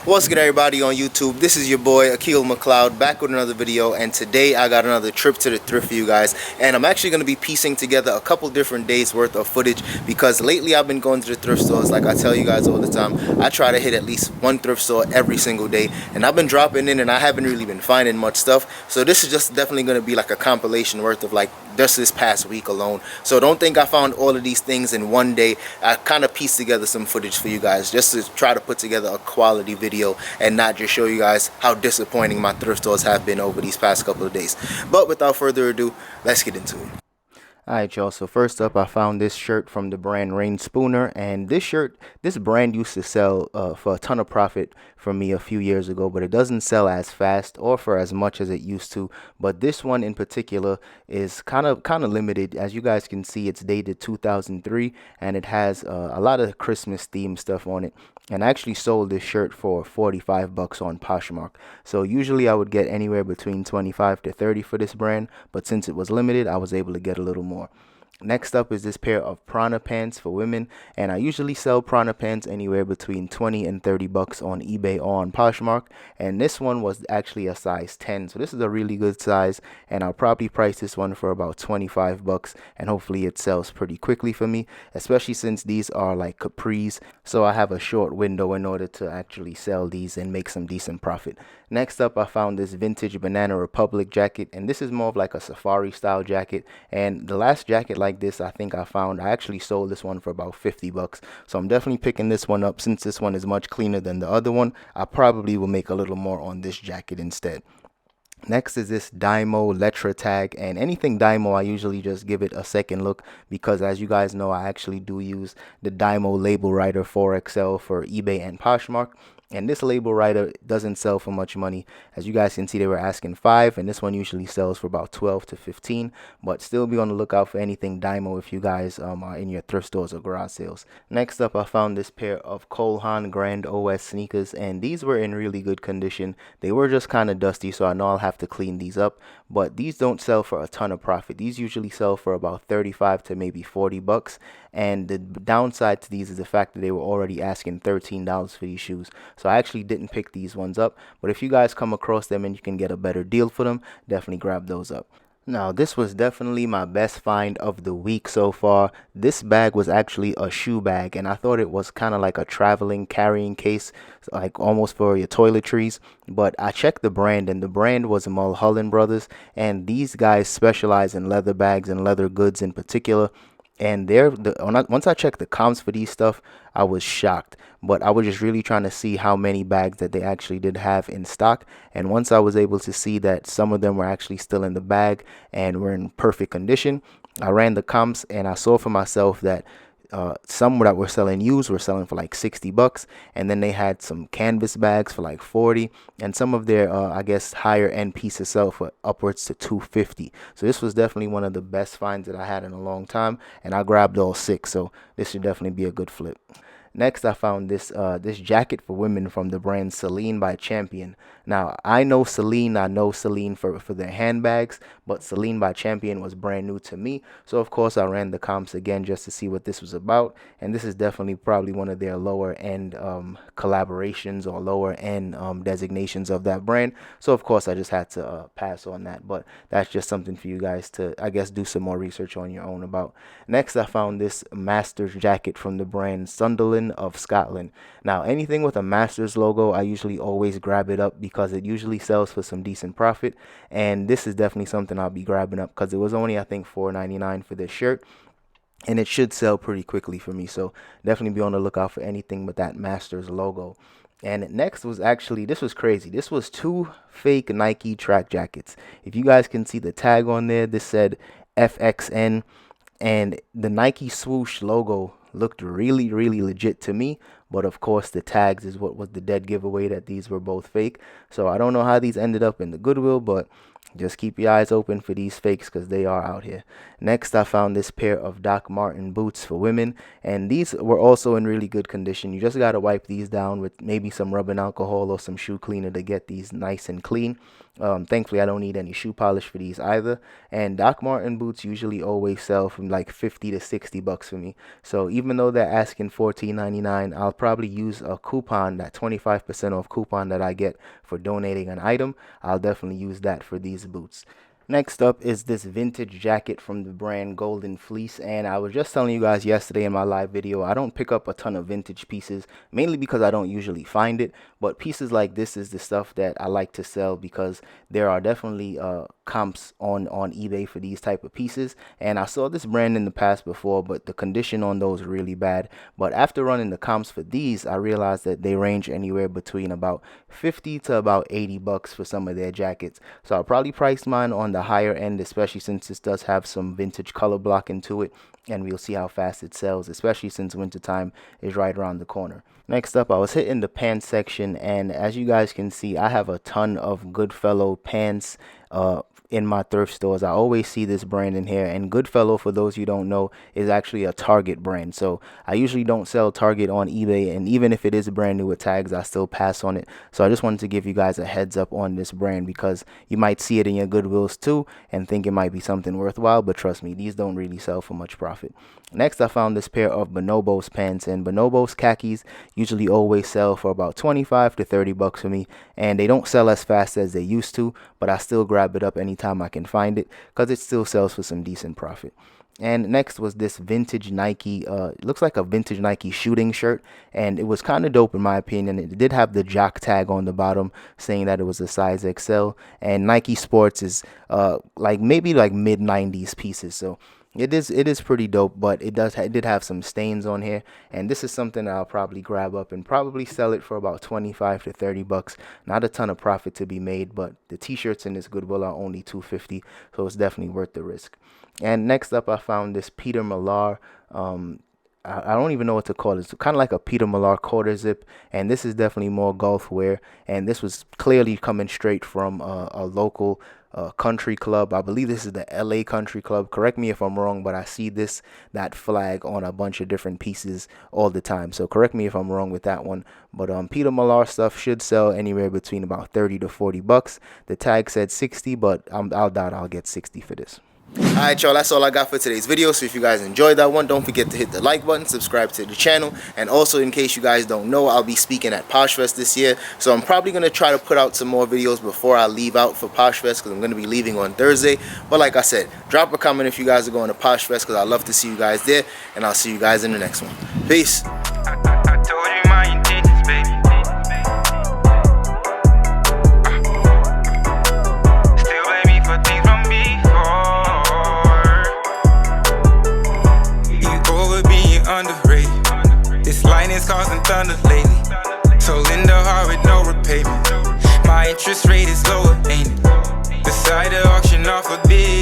What's good, everybody on YouTube? This is your boy Akil McLeod back with another video, and today I got another trip to the thrift for you guys. And I'm actually going to be piecing together a couple different days worth of footage because lately I've been going to the thrift stores. Like I tell you guys all the time, I try to hit at least one thrift store every single day, and I've been dropping in and I haven't really been finding much stuff. So this is just definitely going to be like a compilation worth of like just this past week alone. So don't think I found all of these things in one day. I kind of pieced together some footage for you guys just to try to put together a quality video and not just show you guys how disappointing my thrift stores have been over these past couple of days. But without further ado, let's get into it. Alright, y'all, so first up I found this shirt from the brand Rain Spooner, and this brand used to sell for a ton of profit for me a few years ago, but it doesn't sell as fast or for as much as it used to. But this one in particular is kind of limited. As you guys can see, it's dated 2003 and it has a lot of Christmas themed stuff on it. And I actually sold this shirt for 45 bucks on Poshmark. So usually I would get anywhere between 25 to 30 for this brand, but since it was limited, I was able to get a little more. Next up is this pair of Prana pants for women, and I usually sell Prana pants anywhere between 20 and 30 bucks on eBay or on Poshmark, and this one was actually a size 10, so this is a really good size, and I'll probably price this one for about 25 bucks, and hopefully it sells pretty quickly for me, especially since these are like capris, so I have a short window in order to actually sell these and make some decent profit. Next up, I found this vintage Banana Republic jacket, and this is more of like a safari style jacket, and the last jacket like this I actually sold this one for about 50 bucks, so I'm definitely picking this one up. Since this one is much cleaner than the other one, I probably will make a little more on this jacket instead. Next is this Dymo Letra tag, and anything Dymo I usually just give it a second look because, as you guys know, I actually do use the Dymo label writer 4XL for eBay and Poshmark. And this label writer doesn't sell for much money. As you guys can see, they were asking 5, and this one usually sells for about 12 to 15. But still be on the lookout for anything Dymo if you guys are in your thrift stores or garage sales. Next up, I found this pair of Haan Grand OS sneakers, and these were in really good condition. They were just kind of dusty, so I know I'll have to clean these up. But these don't sell for a ton of profit. These usually sell for about 35 to maybe 40 bucks. And the downside to these is the fact that they were already asking $13 for these shoes. So I actually didn't pick these ones up. But if you guys come across them and you can get a better deal for them, definitely grab those up. Now, this was definitely my best find of the week so far. This bag was actually a shoe bag, and I thought it was kind of like a traveling carrying case, like almost for your toiletries. But I checked the brand, and the brand was Mulholland Brothers, and these guys specialize in leather bags and leather goods in particular. And once I checked the comps for these stuff, I was shocked. But I was just really trying to see how many bags that they actually did have in stock. And once I was able to see that some of them were actually still in the bag and were in perfect condition, I ran the comps and I saw for myself that some that were selling used were selling for like 60 bucks, and then they had some canvas bags for like 40, and some of their I guess higher end pieces sell for upwards to 250. So this was definitely one of the best finds that I had in a long time, and I grabbed all 6, so this should definitely be a good flip. Next, I found this jacket for women from the brand Celine by Champion. Now, I know Celine for their handbags, but Celine by Champion was brand new to me. So, of course, I ran the comps again just to see what this was about. And this is definitely probably one of their lower end collaborations or lower end designations of that brand. So, of course, I just had to pass on that. But that's just something for you guys to, I guess, do some more research on your own about. Next, I found this Masters jacket from the brand Sunderland of Scotland. Now, anything with a Masters logo, I usually always grab it up because it usually sells for some decent profit, and this is definitely something I'll be grabbing up because it was only, I think, $4.99 for this shirt, and it should sell pretty quickly for me. So definitely be on the lookout for anything with that Masters logo. And next was actually, this was crazy. This was 2 fake Nike track jackets. If you guys can see the tag on there, this said FXN, and the Nike swoosh logo looked really legit to me. But of course, the tags is what was the dead giveaway that these were both fake. So I don't know how these ended up in the Goodwill, but Just keep your eyes open for these fakes because they are out here. Next, I found this pair of Doc Marten boots for women, and these were also in really good condition. You just got to wipe these down with maybe some rubbing alcohol or some shoe cleaner to get these nice and clean. Thankfully, I don't need any shoe polish for these either. And Doc Marten boots usually always sell from like 50 to 60 bucks for me. So even though they're asking $14.99, I'll probably use a coupon, that 25% off coupon that I get for donating an item. I'll definitely use that for these boots. Next up is this vintage jacket from the brand Golden Fleece, and I was just telling you guys yesterday in my live video, I don't pick up a ton of vintage pieces, mainly because I don't usually find it, but pieces like this is the stuff that I like to sell because there are definitely comps on eBay for these type of pieces, and I saw this brand in the past before, but the condition on those are really bad. But after running the comps for these, I realized that they range anywhere between about 50 to about 80 bucks for some of their jackets. So I'll probably price mine on the higher end, especially since this does have some vintage color blocking to it, and we'll see how fast it sells, especially since wintertime is right around the corner. Next up, I was hitting the pants section, and as you guys can see, I have a ton of Goodfellow pants in my thrift stores. I always see this brand in here, and Goodfellow, for those you don't know, is actually a Target brand. So I usually don't sell Target on eBay, and even if it is brand new with tags, I still pass on it. So I just wanted to give you guys a heads up on this brand because you might see it in your Goodwills too and think it might be something worthwhile, but trust me, these don't really sell for much profit. Next, I found this pair of Bonobos pants, and Bonobos khakis usually always sell for about 25 to 30 bucks for me, and they don't sell as fast as they used to, but I still grab it up anytime I can find it because it still sells for some decent profit. And next was this vintage Nike, it looks like a vintage Nike shooting shirt, and it was kind of dope in my opinion. It did have the jock tag on the bottom saying that it was a size XL, and Nike Sports is like maybe like mid 90s pieces, so it is pretty dope, but it did have some stains on here, and this is something that I'll probably grab up and probably sell it for about 25 to 30 bucks. Not a ton of profit to be made, but the t-shirts in this Goodwill are only $2.50, so it's definitely worth the risk. And next up, I found this Peter Millar. I don't even know what to call it. It's kind of like a Peter Millar quarter zip, and this is definitely more golf wear, and this was clearly coming straight from a local country club. I believe this is the LA Country Club. Correct me if I'm wrong, but I see that flag on a bunch of different pieces all the time, so correct me if I'm wrong with that one. But Peter Millar stuff should sell anywhere between about 30 to 40 bucks. The tag said 60, but I'll doubt I'll get 60 for this. Alright y'all, that's all I got for today's video. So if you guys enjoyed that one, don't forget to hit the like button, subscribe to the channel, and also in case you guys don't know, I'll be speaking at Poshfest this year, so I'm probably going to try to put out some more videos before I leave out for Poshfest because I'm going to be leaving on Thursday. But like I said, drop a comment if you guys are going to Poshfest because I'd love to see you guys there, and I'll see you guys in the next one. Peace. I told you my intentions, baby. Still blame me for things from before. Underrated. This lightning's causing thunder lately. So in the heart with no repayment. My interest rate is lower, ain't it? Decide to auction off a bid.